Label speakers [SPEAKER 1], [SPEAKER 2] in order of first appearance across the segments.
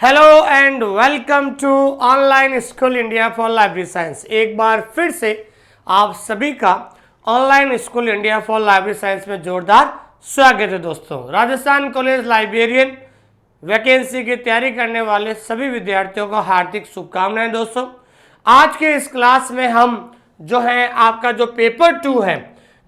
[SPEAKER 1] Hello and welcome to online school India for library science. एक बार फिर से आप सभी का online school India for library science में जोरदार स्वागत है दोस्तों। राजस्थान कॉलेज लाइब्रेरियन वैकेंसी की तैयारी करने वाले सभी विद्यार्थियों को हार्दिक शुभकामनाएं दोस्तों। आज के इस क्लास में हम जो है आपका जो पेपर 2 है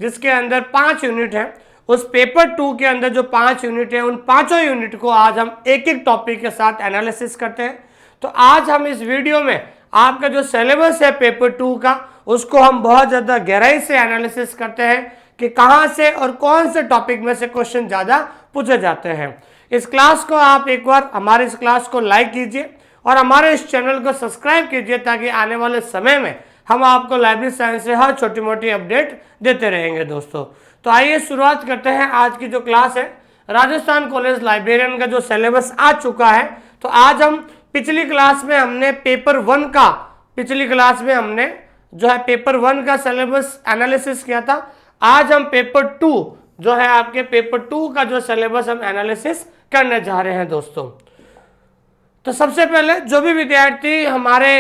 [SPEAKER 1] जिसके अंदर 5 यूनिट है, उस पेपर 2 के अंदर जो 5 यूनिट है उन पांचों यूनिट को आज हम एक एक टॉपिक के साथ एनालिसिस करते हैं। तो आज हम इस वीडियो में आपका जो सिलेबस है पेपर 2 का उसको हम बहुत ज़्यादा गहराई से एनालिसिस करते हैं कि कहां से और कौन से टॉपिक में से क्वेश्चन ज़्यादा पूछे जाते हैं। इस क्लास को आप एक बार हमारे इस क्लास को लाइक कीजिए और हमारे इस चैनल को सब्सक्राइब कीजिए ताकि आने वाले समय में हम आपको लाइब्रेरी साइंस से हर छोटी मोटी अपडेट देते रहेंगे दोस्तों। तो आइए शुरुआत करते हैं। आज की जो क्लास है राजस्थान कॉलेज लाइब्रेरियन का जो सिलेबस आ चुका है, तो आज हम पिछली क्लास में हमने पेपर 1 का जो है पेपर 1 का सिलेबस एनालिसिस किया था। आज हम पेपर 2 जो है आपके पेपर 2 का जो सिलेबस हम एनालिसिस करने जा रहे हैं दोस्तों। तो सबसे पहले जो भी विद्यार्थी हमारे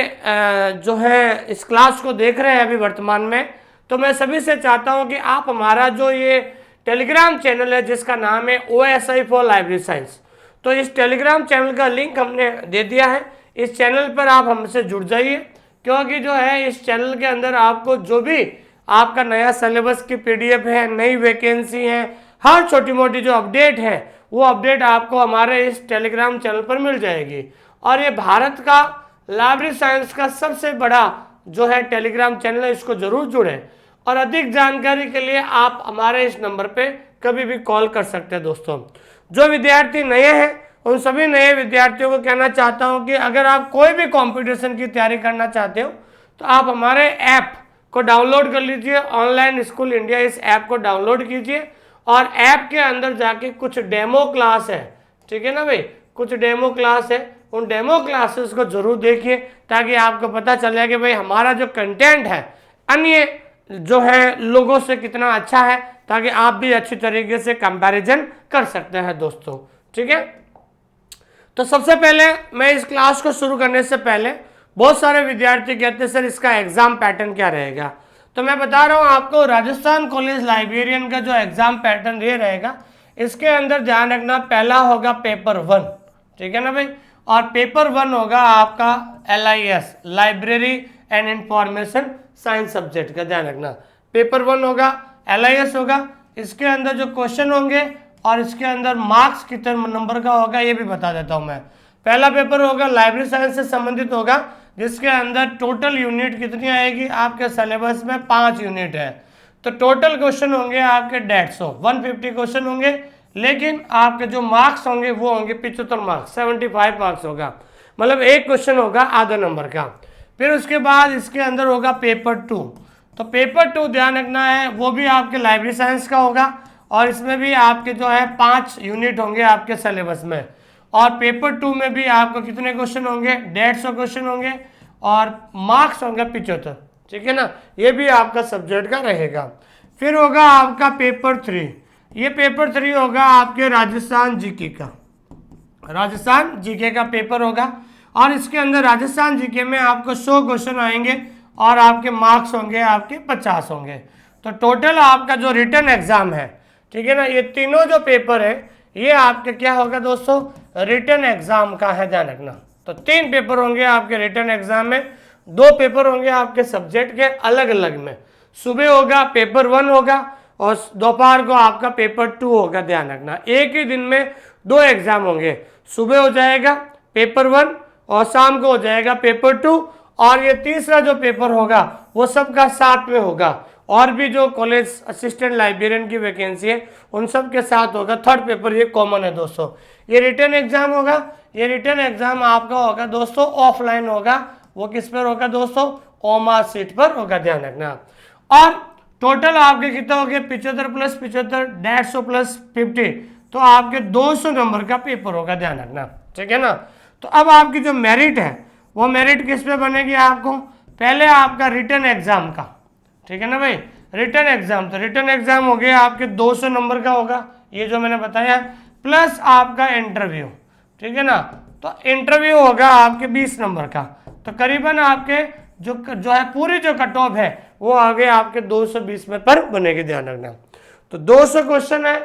[SPEAKER 1] जो है इस क्लास को देख रहे हैं अभी वर्तमान में, तो मैं सभी से चाहता हूं कि आप हमारा जो ये टेलीग्राम चैनल है जिसका नाम है OSI फॉर लाइब्रेरी साइंस, तो इस टेलीग्राम चैनल का लिंक हमने दे दिया है। इस चैनल पर आप हमसे जुड़ जाइए, क्योंकि जो है इस चैनल के अंदर आपको जो भी आपका नया सिलेबस की PDF है, नई वैकेंसी है, हर छोटी मोटी जो अपडेट है वो अपडेट आपको हमारे इस टेलीग्राम चैनल पर मिल जाएगी। और ये भारत का लाइब्रेरी साइंस का सबसे बड़ा जो है टेलीग्राम चैनल है, इसको जरूर जुड़ें। और अधिक जानकारी के लिए आप हमारे इस नंबर पे कभी भी कॉल कर सकते हैं दोस्तों। जो विद्यार्थी नए हैं उन सभी नए विद्यार्थियों को कहना चाहता हूं कि अगर आप कोई भी कंपटीशन की तैयारी करना चाहते हो तो आप हमारे ऐप को डाउनलोड कर लीजिए, ऑनलाइन स्कूल इंडिया, इस ऐप को डाउनलोड कीजिए और ऐप के अंदर जाके कुछ डेमो क्लास है, ठीक है ना भाई, कुछ डेमो क्लास है, उन डेमो क्लासेस को जरूर देखिए ताकि आपको पता चले कि भाई हमारा जो कंटेंट है अन्य जो है लोगों से कितना अच्छा है, ताकि आप भी अच्छी तरीके से कंपैरिजन कर सकते हैं दोस्तों, ठीक है। तो सबसे पहले मैं इस क्लास को शुरू करने से पहले बहुत सारे विद्यार्थी कहते हैं सर इसका एग्जाम पैटर्न क्या रहेगा, तो मैं बता रहा हूं आपको राजस्थान कॉलेज लाइब्रेरियन का जो एग्जाम पैटर्न ये रहेगा। इसके अंदर ध्यान रखना, पहला होगा पेपर 1, ठीक है ना भाई, और पेपर 1 होगा आपका LIS library and information science subject का, ध्यान रखना पेपर 1 होगा, LIS होगा। इसके अंदर जो क्वेश्चन होंगे और इसके अंदर मार्क्स कितने नंबर का होगा ये भी बता देता हूं मैं। पहला पेपर होगा लाइब्रेरी साइंस से संबंधित होगा, जिसके अंदर टोटल यूनिट कितनी आएगी, आपके सिलेबस में 5 यूनिट है, तो टोटल क्वेश्चन होंगे आपके 150 क्वेश्चन होंगे, लेकिन आपके जो मार्क्स होंगे वो होंगे 75 मार्क्स, 75 मार्क्स होगा, मतलब एक क्वेश्चन होगा आधा नंबर का। फिर उसके बाद इसके अंदर होगा पेपर 2, तो पेपर 2 ध्यान रखना है वो भी आपके लाइब्रेरी साइंस का होगा और इसमें भी आपके जो है 5 यूनिट होंगे आपके सिलेबस में। और पेपर 2 में भी आपको कितने क्वेश्चन होंगे, 150 क्वेश्चन होंगे और मार्क्स होंगे 75, ठीक है ना, ये भी आपका सब्जेक्ट का रहेगा। फिर होगा आपका पेपर 3, ये पेपर 3 होगा आपके राजस्थान जीके का, राजस्थान जीके का पेपर होगा और इसके अंदर राजस्थान जीके में आपको 100 क्वेश्चन आएंगे और आपके मार्क्स होंगे आपके 50 होंगे। तो टोटल आपका जो रिटन एग्जाम है, ठीक है ना, ये तीनों जो पेपर है ये आपके क्या होगा दोस्तों, रिटन एग्जाम का है, ध्यान रखना। तो 3 पेपर होंगे आपके रिटन एग्जाम में, 2 पेपर होंगे आपके सब्जेक्ट के अलग अलग में, सुबह होगा पेपर 1 होगा और दोपहर को आपका पेपर 2 होगा, ध्यान रखना। एक ही दिन में 2 एग्जाम होंगे, सुबह हो जाएगा पेपर 1 और शाम को हो जाएगा पेपर 2, और ये तीसरा जो पेपर होगा वो सबका साथ में होगा, और भी जो कॉलेज असिस्टेंट लाइब्रेरियन की वैकेंसी है उन सब के साथ होगा। थर्ड पेपर ये कॉमन है दोस्तों। ये रिटन एग्जाम होगा, ये रिटन एग्जाम आपका होगा दोस्तों ऑफलाइन होगा, वो किस पर होगा दोस्तों, ओमा सीट पर होगा, ध्यान रखना। और टोटल आपके कितना हो गया, 75 + 75, 150 + 50, तो आपके 200 नंबर का पेपर होगा, ध्यान रखना, ठीक है ना। तो अब आपकी जो मेरिट है वो मेरिट किस पे बनेगी आपको, पहले आपका रिटन एग्जाम का, ठीक है ना भाई, रिटन एग्जाम, तो रिटन एग्जाम हो गया आपके 200 नंबर का होगा, ये जो मैंने बताया, प्लस आपका इंटरव्यू, ठीक है ना, तो इंटरव्यू होगा आपके 20 नंबर का। तो करीबन आपके जो है पूरी जो कट ऑफ है वो आगे आपके 220 में पर बनेगी, ध्यान रखना। तो 200 क्वेश्चन है,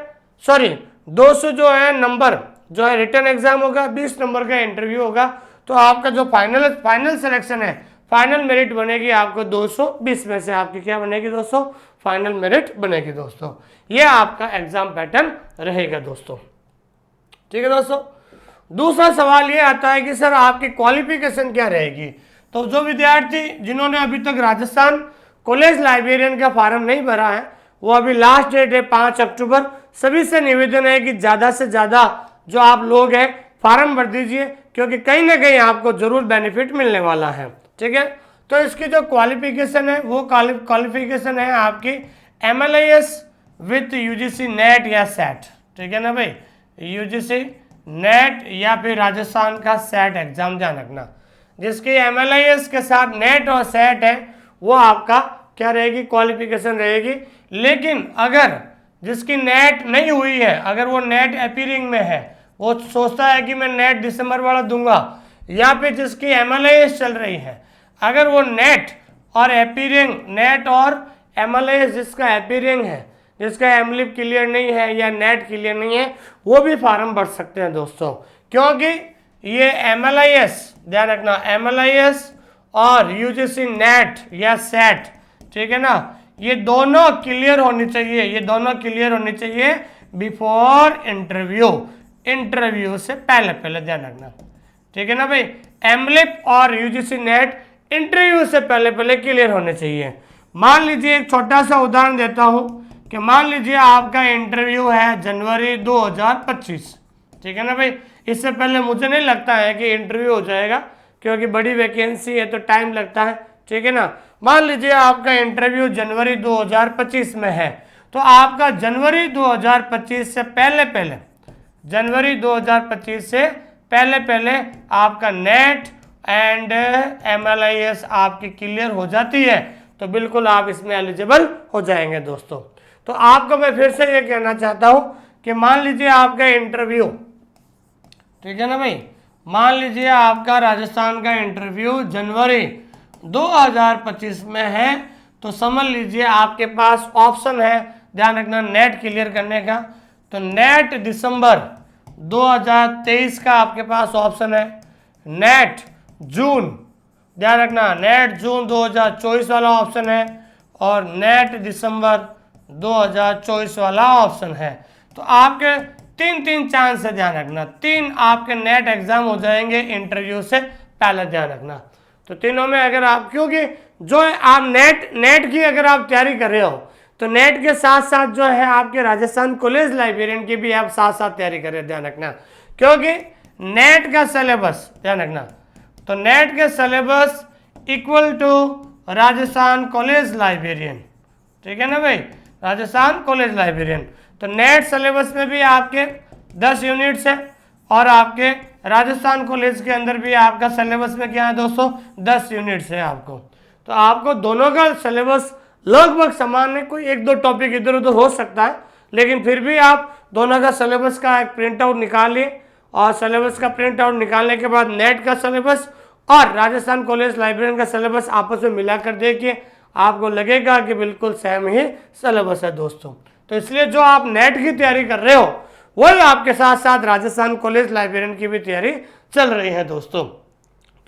[SPEAKER 1] सॉरी 200 जो है नंबर जो है रिटन एग्जाम होगा, 20 नंबर का इंटरव्यू होगा। तो आपका जो फाइनल सिलेक्शन है, फाइनल मेरिट बनेगी आपको 220 में से आपकी क्या बनेगी दोस्तों, फाइनल मेरिट बनेगी दोस्तों। ये आपका एग्जाम पैटर्न रहेगा दोस्तों, ठीक है दोस्तों। दूसरा सवाल ये आता है कि सर आपकी क्वालिफिकेशन क्या रहेगी। तो जो विद्यार्थी जिन्होंने अभी तक राजस्थान कॉलेज लाइब्रेरियन का फॉर्म नहीं भरा है, वो अभी लास्ट डेट है 5 अक्टूबर। सभी से निवेदन है कि ज़्यादा से ज़्यादा जो आप लोग हैं फॉर्म भर दीजिए, क्योंकि कहीं ना कहीं आपको जरूर बेनिफिट मिलने वाला है, ठीक है। तो इसकी जो क्वालिफिकेशन है वो क्वालिफिकेशन है आपकी MLS विथ UGC नेट या सेट, ठीक है ना भाई, UGC नेट या फिर राजस्थान का सेट एग्जाम, ध्यान रखना। जिसकी MLIS के साथ नेट और सेट है वो आपका क्या रहेगी, क्वालिफिकेशन रहेगी। लेकिन अगर जिसकी नेट नहीं हुई है, अगर वो नेट अपीयरिंग में है, वो सोचता है कि मैं नेट दिसंबर वाला दूंगा, या फिर जिसकी MLIS चल रही है, अगर वो नेट और अपीयरिंग, नेट और MLIS जिसका अपीयरिंग है, जिसका एमलिप क्लियर नहीं है या नेट क्लियर नहीं है, वो भी फॉर्म भर सकते हैं दोस्तों। क्योंकि ये MLIS, ध्यान रखना, MLIS और UGC नेट या सेट, ठीक है ना, ये दोनों क्लियर होनी चाहिए, ये दोनों क्लियर होनी चाहिए बिफोर इंटरव्यू, इंटरव्यू से पहले पहले, ध्यान रखना, ठीक है ना भाई। एमलिप और UGC नेट इंटरव्यू से पहले पहले क्लियर होने चाहिए। मान लीजिए एक छोटा सा उदाहरण देता हूं कि मान लीजिए आपका इंटरव्यू है जनवरी 2025, ठीक है ना भाई। इससे पहले मुझे नहीं लगता है कि इंटरव्यू हो जाएगा, क्योंकि बड़ी वैकेंसी है तो टाइम लगता है, ठीक है ना। मान लीजिए आपका इंटरव्यू जनवरी 2025 में है, तो आपका जनवरी 2025 से पहले पहले, जनवरी 2025 से पहले पहले आपका नेट एंड MLIS आपकी क्लियर हो जाती है, तो बिल्कुल आप इसमें एलिजिबल हो जाएंगे दोस्तों। तो आपको मैं फिर से ये कहना चाहता हूं कि मान लीजिए आपका इंटरव्यू, ठीक है ना भाई, मान लीजिए आपका राजस्थान का इंटरव्यू जनवरी 2025 में है, तो समझ लीजिए आपके पास ऑप्शन है, ध्यान रखना, नेट क्लियर करने का। तो नेट दिसंबर 2023 का आपके पास ऑप्शन है, नेट जून, ध्यान रखना, नेट जून 2024 वाला ऑप्शन है, और नेट दिसंबर 2024 वाला ऑप्शन है। तो आपके तीन चांस है, ध्यान रखना, 3 आपके नेट एग्जाम हो जाएंगे इंटरव्यू से पहले, ध्यान रखना। तो तीनों में अगर आप, क्योंकि जो है आप नेट की अगर आप तैयारी कर रहे हो, तो नेट के साथ साथ जो है आपके राजस्थान कॉलेज लाइब्रेरियन की भी आप साथ साथ तैयारी कर रहे हैं, ध्यान रखना। क्योंकि नेट का सिलेबस, ध्यान रखना, तो नेट के syllabus equal to Rajasthan college librarian, ठीक है ना भाई, राजस्थान कॉलेज लाइब्रेरियन। तो नेट सिलेबस में भी आपके 10 यूनिट्स है, और आपके राजस्थान कॉलेज के अंदर भी आपका सिलेबस में क्या है दोस्तों, 10 यूनिट्स है आपको। तो आपको दोनों का सिलेबस लगभग समान है, कोई 1-2 टॉपिक इधर उधर हो सकता है, लेकिन फिर भी आप दोनों का सिलेबस का एक प्रिंट आउट निकालिए, और सिलेबस का प्रिंट आउट निकालने के बाद नेट का सिलेबस और राजस्थान कॉलेज लाइब्रेरियन का सिलेबस आपस में मिलाकर देखिए, आपको लगेगा कि बिल्कुल सेम ही सिलेबस है दोस्तों। तो इसलिए जो आप नेट की तैयारी कर रहे हो, वही आपके साथ साथ राजस्थान कॉलेज लाइब्रेरियन की भी तैयारी चल रही है दोस्तों।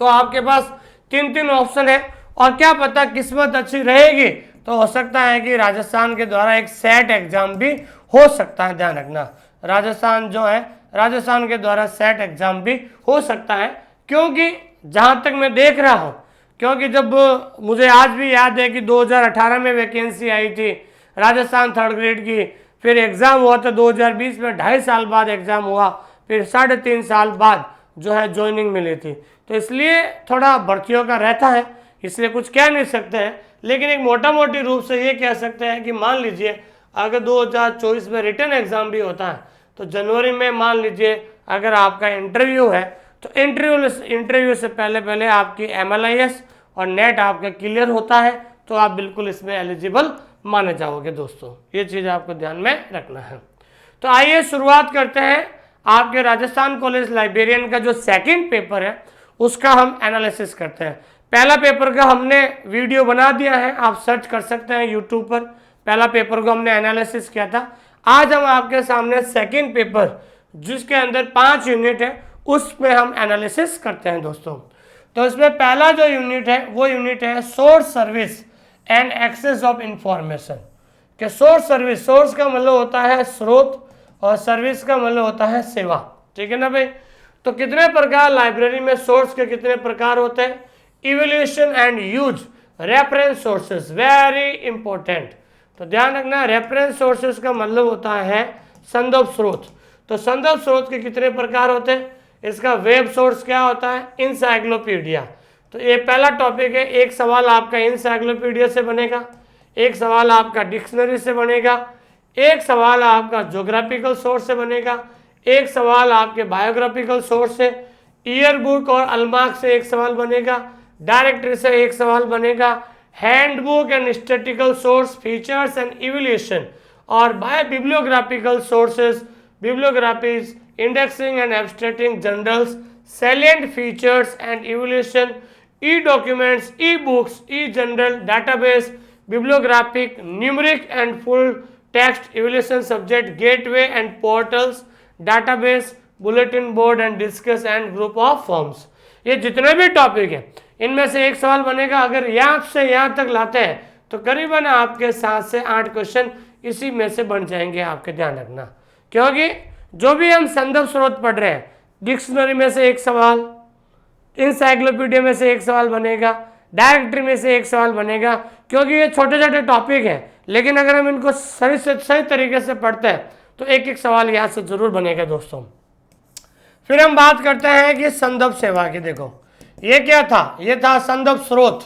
[SPEAKER 1] तो आपके पास 3 ऑप्शन है, और क्या पता किस्मत अच्छी रहेगी तो हो सकता है कि राजस्थान के द्वारा एक सेट एग्जाम भी हो सकता है, ध्यान रखना, राजस्थान जो है, राजस्थान के द्वारा सेट एग्जाम भी हो सकता है। क्योंकि जहां तक मैं देख रहा हूं, क्योंकि जब मुझे आज भी याद है कि 2018 में वैकेंसी आई थी राजस्थान 3rd ग्रेड की, फिर एग्ज़ाम हुआ था 2020 में, 2.5 साल बाद एग्ज़ाम हुआ, फिर 3.5 साल बाद जो है ज्वाइनिंग मिली थी। तो इसलिए थोड़ा भर्तियों का रहता है, इसलिए कुछ कह नहीं सकते हैं, लेकिन एक मोटा मोटी रूप से ये कह सकते हैं कि मान लीजिए अगर 2024 में रिटन एग्ज़ाम भी होता है, तो जनवरी में मान लीजिए अगर आपका इंटरव्यू है, तो इंटरव्यू से पहले पहले आपकी MLIS और नेट आपका क्लियर होता है, तो आप बिल्कुल इसमें एलिजिबल माने जाओगे दोस्तों। ये चीज़ आपको ध्यान में रखना है। तो आइए शुरुआत करते हैं आपके राजस्थान कॉलेज लाइब्रेरियन का जो सेकंड पेपर है उसका हम एनालिसिस करते हैं। पहला पेपर का हमने वीडियो बना दिया है, आप सर्च कर सकते हैं यूट्यूब पर। पहला पेपर को हमने एनालिसिस किया था। आज हम आपके सामने सेकंड पेपर जिसके अंदर 5 यूनिट है उसमें हम एनालिसिस करते हैं दोस्तों। तो इसमें पहला जो यूनिट है वो यूनिट है source service and access of information. कि सोर्स सर्विस, सोर्स का मतलब होता है स्रोत और सर्विस का मतलब होता है सेवा। ठीक है ना भाई। तो कितने प्रकार लाइब्रेरी में सोर्स के कितने प्रकार होते हैं? Evaluation and use reference sources, very important. तो ध्यान रखना, रेफरेंस सोर्सेस का मतलब होता है संदर्भ स्रोत। तो संदर्भ स्रोत के कितने प्रकार होते हैं? इसका वेब सोर्स क्या होता है? इंसाइक्लोपीडिया। तो ये पहला टॉपिक है। एक सवाल आपका इंसाइक्लोपीडिया से बनेगा, एक सवाल आपका डिक्शनरी से बनेगा, एक सवाल आपका ज्योग्राफिकल सोर्स से बनेगा, एक सवाल आपके बायोग्राफिकल सोर्स से, ईयर बुक और अलमार्क से एक सवाल बनेगा, डायरेक्टरी से एक सवाल बनेगा, handbook and statistical source, features and evaluation, और by bibliographical sources, bibliographies, indexing and abstracting journals, salient features and evaluation, e-documents, e-books, e-journal, database, bibliographic, numeric and full text evaluation subject, gateway and portals, database, bulletin board and discuss and group of forms। ये जितने भी topic है इनमें से एक सवाल बनेगा। अगर यहाँ से यहाँ तक लाते हैं तो करीबन आपके 7 से 8 क्वेश्चन इसी में से बन जाएंगे। आपके ध्यान रखना, क्योंकि जो भी हम संदर्भ स्रोत पढ़ रहे हैं, डिक्शनरी में से एक सवाल, इंसाइक्लोपीडिया में से एक सवाल बनेगा, डायरेक्टरी में से एक सवाल बनेगा, क्योंकि ये छोटे छोटे टॉपिक हैं। लेकिन अगर हम इनको सही तरीके से पढ़ते हैं तो एक एक सवाल यहाँ से जरूर बनेगा दोस्तों। फिर हम बात करते हैं कि संदर्भ सेवा की। देखो ये क्या था? ये था संदर्भ स्रोत,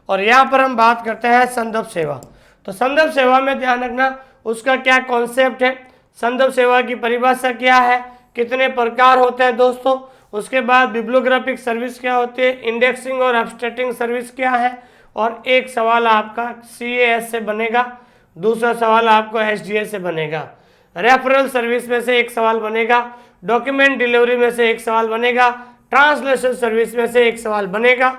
[SPEAKER 1] और यहाँ पर हम बात करते हैं संदर्भ सेवा। तो संदर्भ सेवा में ध्यान रखना उसका क्या कॉन्सेप्ट है, संदर्भ सेवा की परिभाषा क्या है, कितने प्रकार होते हैं दोस्तों। उसके बाद बिब्लियोग्राफिक सर्विस क्या होती है, इंडेक्सिंग और एब्स्ट्रैक्टिंग सर्विस क्या है, और एक सवाल आपका CAS से बनेगा, दूसरा सवाल आपको SDA से बनेगा, रेफरल सर्विस में से एक सवाल बनेगा, डॉक्यूमेंट डिलीवरी में से एक सवाल बनेगा, ट्रांसलेशन सर्विस में से एक सवाल बनेगा,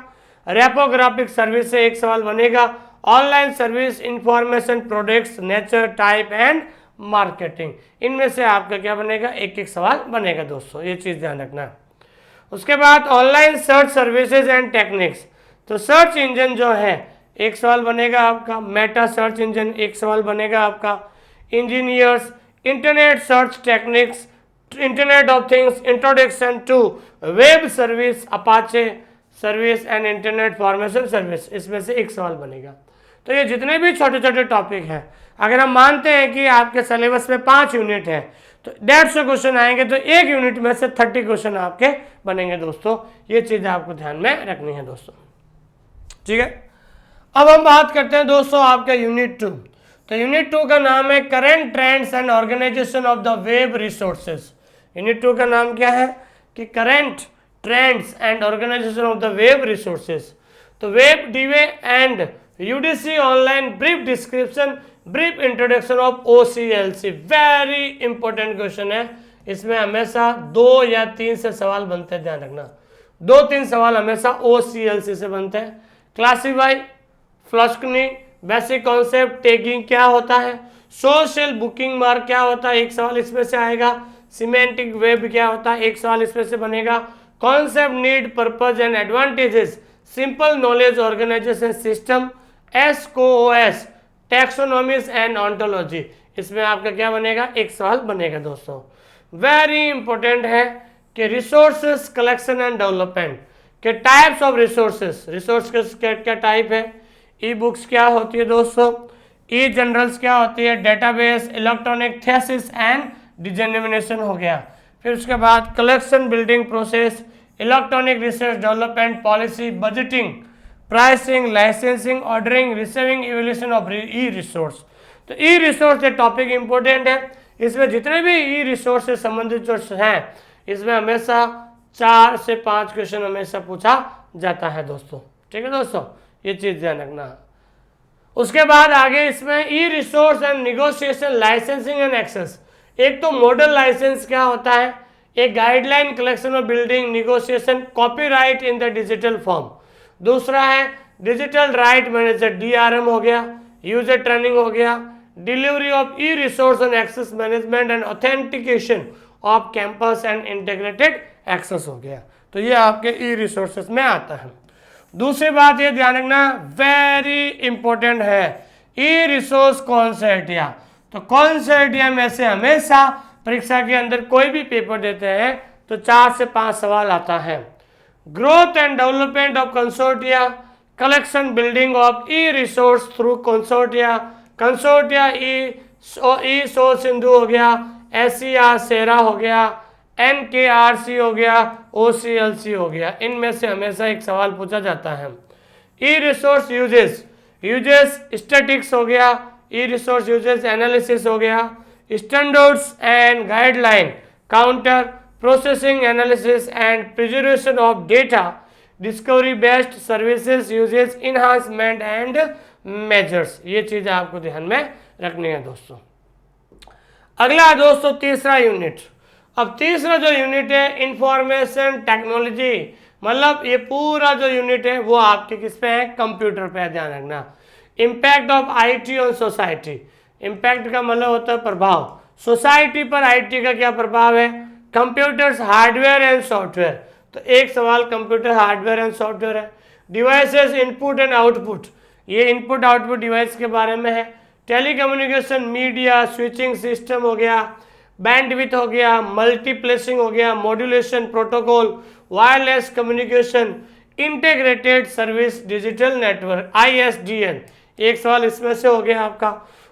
[SPEAKER 1] रेपोग्राफिक सर्विस से एक सवाल बनेगा, online service, information products, nature, type and marketing. इनमें से आपका क्या बनेगा? एक एक सवाल बनेगा दोस्तों, ये चीज़ ध्यान रखना। उसके बाद online search services and techniques. तो सर्च इंजन जो है एक सवाल बनेगा आपका, मेटा सर्च इंजन एक सवाल बनेगा आपका, engineers, internet search techniques, internet of things, introduction to web service, Apache service and internet formation service, इसमें से एक सवाल बनेगा। तो ये जितने भी छोटे छोटे टॉपिक हैं, अगर हम मानते हैं कि आपके सिलेबस में 5 यूनिट है तो 150 क्वेश्चन आएंगे, तो एक यूनिट में से 30 क्वेश्चन आपके बनेंगे दोस्तों। ये चीज़ आपको ध्यान में रखनी है दोस्तों, ठीक है। अब हम बात करते हैं दोस्तों आपका यूनिट 2। तो यूनिट 2 का नाम है current trends and organization of the web resources. Unit 2 का नाम क्या है कि current trends and organization of the web resources. तो web Dewey and UDC online brief description, brief introduction of OCLC, very important question है। इसमें हमेशा 2 या 3 से सवाल बनते हैं, ध्यान रखना 2-3 सवाल हमेशा OCLC से बनते हैं। क्लासीफाई, फ्लस्कनी, बेसिक कॉन्सेप्ट, टैगिंग क्या होता है, सोशल बुकिंग मार्क क्या होता है, एक सवाल इसमें से आएगा। सिमेंटिक वेब क्या होता है, एक सवाल इसमें से बनेगा। Concept, need, purpose and advantages, simple knowledge organization system, SCOS, taxonomies and ontology, इसमें आपका क्या बनेगा? एक सवाल बनेगा दोस्तों। वेरी इंपॉर्टेंट है कि रिसोर्सेस कलेक्शन एंड डेवलपमेंट के टाइप्स ऑफ रिसोर्सेस, रिसोर्स के क्या टाइप है, ई बुक्स क्या होती है दोस्तों, ई जर्नल्स क्या होती है, डेटाबेस, इलेक्ट्रॉनिक थेसिस एंड डिजर्मिनेशन हो गया। फिर उसके बाद collection building process, electronic research development, policy, budgeting, pricing, licensing, ordering, receiving, evaluation of e resource. तो ई रिसोर्स ये टॉपिक इंपॉर्टेंट है। इसमें जितने भी ई रिसोर्स से संबंधित जो हैं इसमें हमेशा 4 से 5 क्वेश्चन हमेशा पूछा जाता है दोस्तों, ठीक है दोस्तों, ये चीज़ ध्यान रखना है। उसके बाद आगे इसमें e resource and negotiation, licensing and access. एक तो मॉडल लाइसेंस क्या होता है, एक guideline collection of building negotiation copyright in the digital form. दूसरा है डिजिटल राइट मैनेजर DRM हो गया, यूजर ट्रेनिंग हो गया, delivery of e resource and access management and authentication of campus and integrated access हो गया। तो ये आपके ई रिसोर्सेस में आता है। दूसरी बात ये ध्यान रखना, वेरी इंपॉर्टेंट है, ई रिसोर्स कॉन्सर्टिया। तो कॉन्सर्टिया में से हमेशा परीक्षा के अंदर कोई भी पेपर देते हैं तो 4 से 5 सवाल आता है। Growth and development of consortia, collection building of e resource through consortia, consortia e Shodh Sindhu हो गया, SCR सेरा हो गया, NKRC हो गया, OCLC हो गया। इनमें से हमेशा एक सवाल पूछा जाता है। ई रिसोर्स यूजेस, स्टैटिक्स हो गया, ई रिसोर्स यूजेस एनालिसिस हो गया, standards and guideline, counter processing analysis and preservation of data, discovery based services uses enhancement and measures. ये चीज़ें आपको ध्यान में रखनी है दोस्तों। अगला दोस्तों तीसरा यूनिट। अब तीसरा जो यूनिट है इंफॉर्मेशन टेक्नोलॉजी, मतलब ये पूरा जो यूनिट है वो आपके किस पे है, कंप्यूटर पे है, ध्यान रखना। Impact of IT on society, impact का मतलब होता है प्रभाव, सोसाइटी पर IT का क्या प्रभाव है, कंप्यूटर्स हार्डवेयर एंड सॉफ्टवेयर। तो एक सवाल कंप्यूटर हार्डवेयर एंड सॉफ्टवेयर है। डिवाइसेस इनपुट एंड आउटपुट, ये इनपुट आउटपुट डिवाइस के बारे में है। टेलीकम्युनिकेशन मीडिया स्विचिंग सिस्टम हो गया, बैंडविड्थ हो गया, मल्टीप्लेक्सिंग हो गया, modulation protocol, wireless communication, integrated service digital network ISDN। एक सवाल इसमें से हो गया आपका।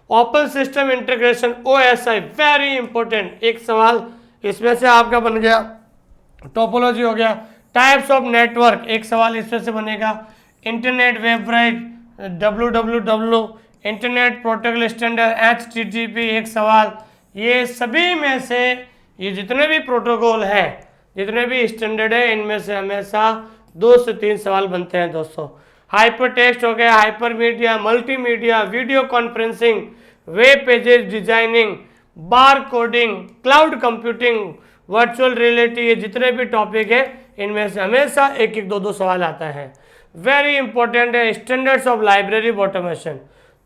[SPEAKER 1] Open system integration OSI, very important, एक सवाल इसमें से आपका बन गया। टोपोलॉजी हो गया। टाइप्स ऑफ नेटवर्क, एक सवाल इसमें से बनेगा। Internet website WWW, internet protocol standard HTTP, एक सवाल। ये सभी में से ये जितने भी प्रोटोकॉल हैं, जितने भी स्टैंडर्ड है, इनमें से हमेशा 2 से 3 सवाल बनते हैं दोस्तों। हाइपर टेक्स्ट हो गया, hypermedia, multimedia, video conferencing, web pages designing, bar coding, cloud computing, virtual reality, ये जितने भी टॉपिक है इनमें से हमेशा 1-1, 2-2 सवाल आता है। वेरी इंपॉर्टेंट है स्टैंडर्ड्स ऑफ लाइब्रेरी ऑटोमेशन।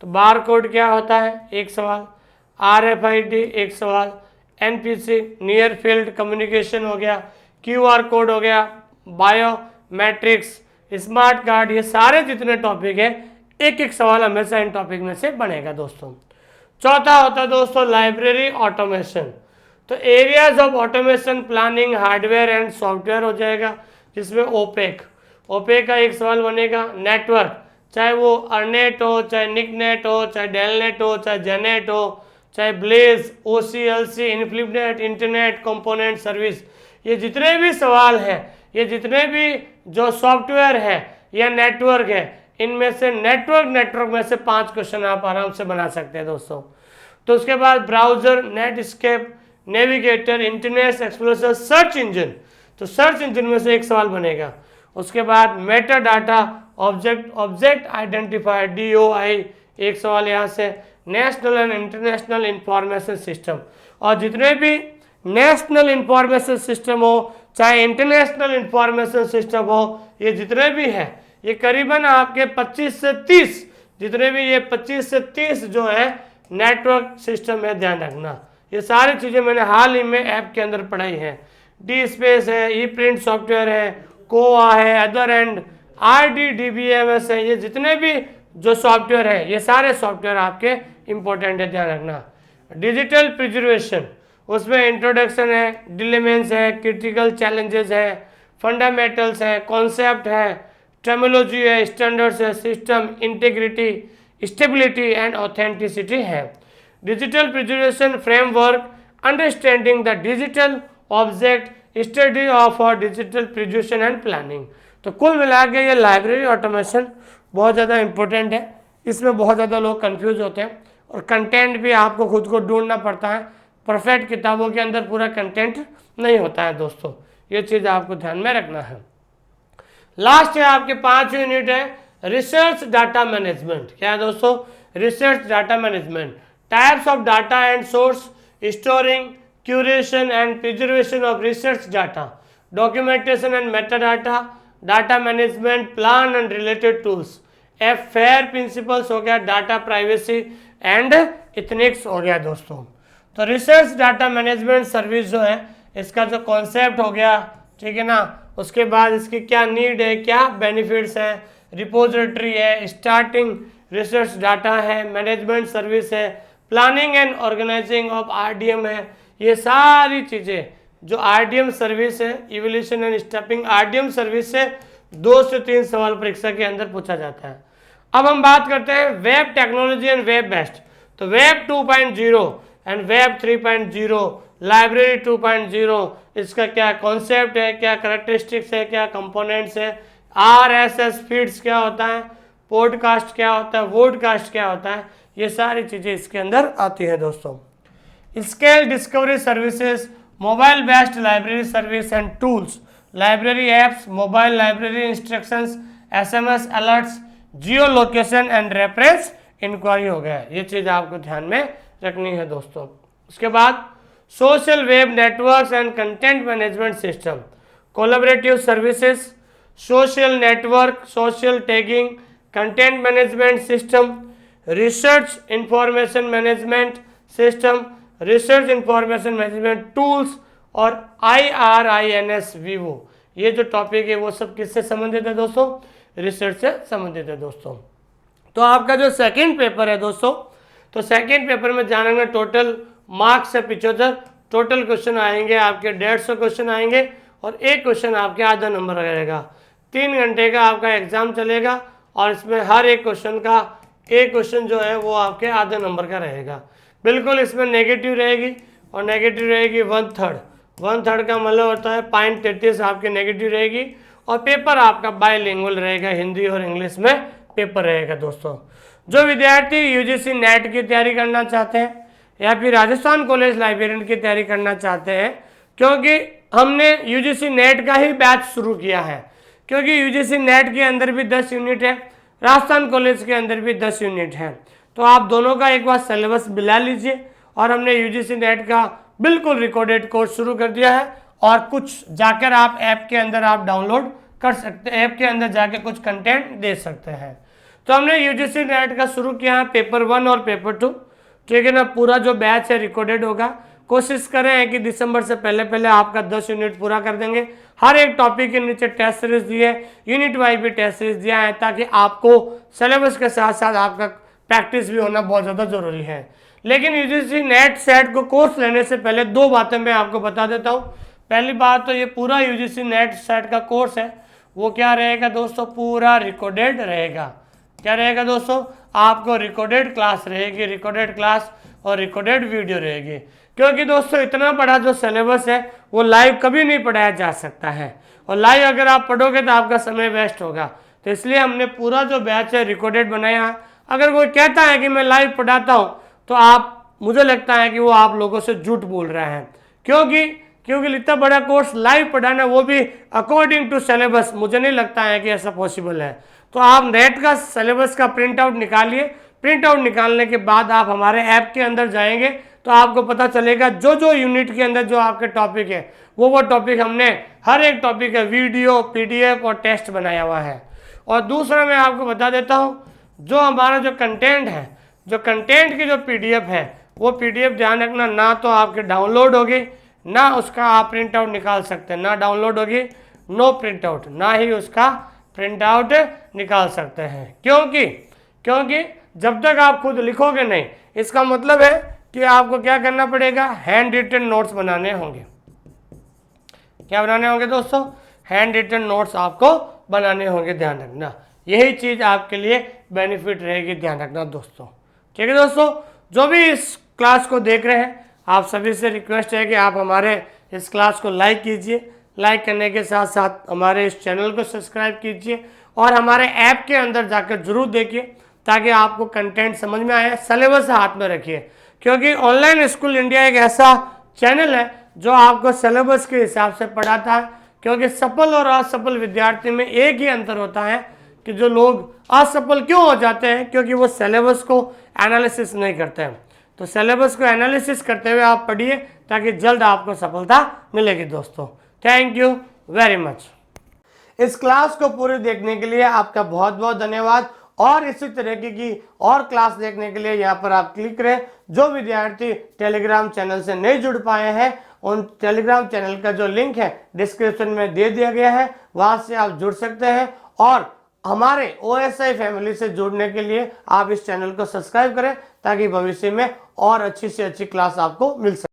[SPEAKER 1] तो बार कोड क्या होता है, एक सवाल। RFID, एक सवाल। NPC नियर फील्ड कम्युनिकेशन हो गया, QR कोड हो गया, बायोमेट्रिक्स, स्मार्ट कार्ड, ये सारे जितने टॉपिक है 1-1 सवाल हमेशा इन टॉपिक में से बनेगा दोस्तों। चौथा होता है दोस्तों लाइब्रेरी ऑटोमेशन। तो areas of automation planning hardware and software हो जाएगा, जिसमें ओपेक का एक सवाल बनेगा। नेटवर्क, चाहे वो अर्नेट हो, चाहे निकनेट हो, चाहे डेलनेट हो, चाहे जेनेट हो, चाहे BLAISE, OCLC, INFLIBNET, internet component service, ये जितने भी सवाल हैं, ये जितने भी जो सॉफ्टवेयर है या नेटवर्क है, इनमें से नेटवर्क में से 5 क्वेश्चन आप आराम से बना सकते हैं दोस्तों। तो उसके बाद browser, Netscape, navigator, internet explorer, search engine, तो सर्च इंजन में से एक सवाल बनेगा। उसके बाद Meta data, object identifier DOI, एक सवाल यहाँ से। National and international information system, और जितने भी नेशनल इंफॉर्मेशन सिस्टम हो चाहे इंटरनेशनल इंफॉर्मेशन सिस्टम हो, ये जितने भी हैं ये करीबन आपके 25 से 30, जितने भी ये 25 से 30 जो है नेटवर्क सिस्टम है, ध्यान रखना। ये सारी चीज़ें मैंने हाल ही में ऐप के अंदर पढ़ाई हैं। DSpace है, ePrint सॉफ्टवेयर है, कोआ है, अदर एंड RDDBMS है, ये जितने भी जो सॉफ्टवेयर है ये सारे सॉफ्टवेयर आपके इंपॉर्टेंट है, ध्यान रखना। डिजिटल प्रिजर्वेशन, उसमें इंट्रोडक्शन है, डिलेमेंस है, क्रिटिकल चैलेंजेस है, फंडामेंटल्स है, कॉन्सेप्ट है, टर्मिनोलॉजी है, स्टैंडर्ड्स है, system integrity, stability and authenticity है। Digital preservation framework, understanding the digital object, study of digital preservation and planning. तो कुल मिला के ये लाइब्रेरी ऑटोमेशन बहुत ज़्यादा इंपॉर्टेंट है। इसमें बहुत ज़्यादा लोग कंफ्यूज होते हैं और कंटेंट भी आपको खुद को ढूंढना पड़ता है। परफेक्ट किताबों के अंदर पूरा कंटेंट नहीं होता है दोस्तों, ये चीज़ आपको ध्यान में रखना है। लास्ट है आपके 5 यूनिट है रिसर्च डाटा मैनेजमेंट। क्या है दोस्तों, research data management, types of data and source, storing, curation and preservation of research data, documentation and metadata, data management plan and related tools. F FAIR principles हो गया, data privacy and इथनिक्स हो गया दोस्तों। तो research data management service जो है इसका जो कॉन्सेप्ट हो गया, ठीक है ना, उसके बाद इसकी क्या नीड है, क्या बेनिफिट्स हैं, रिपोजिटरी है, स्टार्टिंग रिसर्च डाटा है, मैनेजमेंट सर्विस है, planning and organising of RDM है। ये सारी चीज़ें जो RDM सर्विस है, evolution and stepping RDM service से 2 से 3 सवाल परीक्षा के अंदर पूछा जाता है। अब हम बात करते हैं web technology and web based. तो वेब 2.0 एंड वेब 3.0, लाइब्रेरी 2.0, इसका क्या कॉन्सेप्ट है, क्या कैरेक्टरिस्टिक्स है, क्या कंपोनेंट्स है, RSS फीड्स क्या होता है, पॉडकास्ट क्या होता है, वॉडकास्ट क्या होता है, ये सारी चीज़ें इसके अंदर आती है दोस्तों। Scale discovery services, mobile based library service and tools, library apps, mobile library instructions, SMS alerts, geo location and reference inquiry हो गया। ये चीज़ आपको ध्यान में रखनी है दोस्तों। उसके बाद social web networks and content management system, collaborative services, social network, social tagging, content management system, research information management system, research information management tools और IRINS वीवो। ये जो टॉपिक है वो सब किससे संबंधित है दोस्तों, रिसर्च से संबंधित है दोस्तों। तो आपका जो सेकंड पेपर है दोस्तों, तो सेकंड पेपर में जानेंगे टोटल मार्क्स है 75, टोटल क्वेश्चन आएंगे आपके 150 क्वेश्चन आएंगे और एक क्वेश्चन आपके आधा नंबर रहेगा। 3 घंटे का आपका एग्जाम चलेगा और इसमें हर एक क्वेश्चन का एक क्वेश्चन जो है वो आपके आधे नंबर का रहेगा। बिल्कुल इसमें नेगेटिव रहेगी और नेगेटिव रहेगी 1/3 का मतलब होता है 0.33 आपके नेगेटिव रहेगी और पेपर आपका बायलिंगुअल रहेगा, हिंदी और इंग्लिश में पेपर रहेगा दोस्तों। जो विद्यार्थी UGC नेट की तैयारी करना चाहते हैं या फिर राजस्थान कॉलेज लाइब्रेरियन की तैयारी करना चाहते हैं, क्योंकि हमने UGC नेट का ही बैच शुरू किया है, क्योंकि UGC नेट के अंदर भी 10 यूनिट है, राजस्थान कॉलेज के अंदर भी 10 यूनिट है, तो आप दोनों का एक बार सिलेबस मिला लीजिए। और हमने UGC नेट का बिल्कुल रिकॉर्डेड कोर्स शुरू कर दिया है और कुछ जाकर आप ऐप के अंदर आप डाउनलोड कर सकते हैं, ऐप के अंदर जाके कुछ कंटेंट दे सकते हैं। तो हमने UGC नेट का शुरू किया है पेपर 1 और पेपर 2, ठीक है ना। पूरा जो बैच है रिकॉर्डेड होगा। कोशिश करें कि दिसंबर से पहले आपका 10 यूनिट पूरा कर देंगे। हर एक टॉपिक के नीचे टेस्ट सीरीज दी है, यूनिट वाइज भी टेस्ट सीरीज दिया है, ताकि आपको सिलेबस के साथ साथ आपका प्रैक्टिस भी होना बहुत ज़्यादा ज़रूरी है। लेकिन UGC नेट सेट को कोर्स लेने से पहले 2 बातें मैं आपको बता देता हूँ। पहली बात तो ये पूरा UGC नेट सेट का कोर्स है वो क्या रहेगा दोस्तों, पूरा रिकॉर्डेड रहेगा। क्या रहेगा दोस्तों, आपको रिकॉर्डेड क्लास रहेगी, रिकॉर्डेड क्लास और रिकॉर्डेड वीडियो रहेगी। क्योंकि दोस्तों इतना बड़ा जो सिलेबस है वो लाइव कभी नहीं पढ़ाया जा सकता है, और लाइव अगर आप पढ़ोगे तो आपका समय वेस्ट होगा। तो इसलिए हमने पूरा जो बैच है रिकॉर्डेड बनाया है। अगर कोई कहता है कि मैं लाइव पढ़ाता हूँ तो मुझे लगता है कि वो आप लोगों से झूठ बोल रहे हैं, क्योंकि इतना बड़ा कोर्स लाइव पढ़ाना, वो भी अकॉर्डिंग टू सिलेबस, मुझे नहीं लगता है कि ऐसा पॉसिबल है। तो आप नेट का सिलेबस का प्रिंट आउट निकालिए। प्रिंट आउट निकालने के बाद आप हमारे ऐप के अंदर जाएंगे तो आपको पता चलेगा जो यूनिट के अंदर जो आपके टॉपिक है वो टॉपिक हमने हर एक टॉपिक का वीडियो, PDF और टेस्ट बनाया हुआ है। और दूसरा मैं आपको बता देता हूँ, जो हमारा जो कंटेंट है, जो कंटेंट की जो PDF है वो PDF ध्यान रखना, ना तो आपके डाउनलोड होगी, ना उसका आप प्रिंट आउट निकाल सकते हैं। ना डाउनलोड होगी, नो प्रिंट आउट, ना ही उसका प्रिंट आउट निकाल सकते हैं। क्योंकि जब तक आप खुद लिखोगे नहीं, इसका मतलब है कि आपको क्या करना पड़ेगा, हैंड रिटन नोट्स बनाने होंगे। क्या बनाने होंगे दोस्तों, हैंड रिटन नोट्स आपको बनाने होंगे, ध्यान रखना। यही चीज़ आपके लिए बेनिफिट रहेगी, ध्यान रखना दोस्तों। ठीक है दोस्तों, जो भी इस क्लास को देख रहे हैं आप सभी से रिक्वेस्ट है कि आप हमारे इस क्लास को लाइक कीजिए। लाइक करने के साथ साथ हमारे इस चैनल को सब्सक्राइब कीजिए और हमारे ऐप के अंदर जाकर जरूर देखिए, ताकि आपको कंटेंट समझ में आए। सिलेबस हाथ में रखिए, क्योंकि ऑनलाइन स्कूल इंडिया एक ऐसा चैनल है जो आपको सिलेबस के हिसाब से पढ़ाता है। क्योंकि सफल और असफल विद्यार्थी में एक ही अंतर होता है कि जो लोग असफल क्यों हो जाते हैं, क्योंकि वो सिलेबस को एनालिसिस नहीं करते हैं। तो सिलेबस को एनालिसिस करते हुए आप पढ़िए, ताकि जल्द आपको सफलता मिलेगी दोस्तों। Thank you very much. इस क्लास को पूरी देखने के लिए आपका बहुत बहुत धन्यवाद, और इसी तरीके की और क्लास देखने के लिए यहाँ पर आप क्लिक करें। जो विद्यार्थी टेलीग्राम चैनल से नहीं जुड़ पाए हैं, उन टेलीग्राम चैनल का जो लिंक है डिस्क्रिप्शन में दे दिया गया है, वहां से आप जुड़ सकते हैं। और हमारे OSI फैमिली से जुड़ने के लिए आप इस चैनल को सब्सक्राइब करें, ताकि भविष्य में और अच्छी से अच्छी क्लास आपको मिल सके।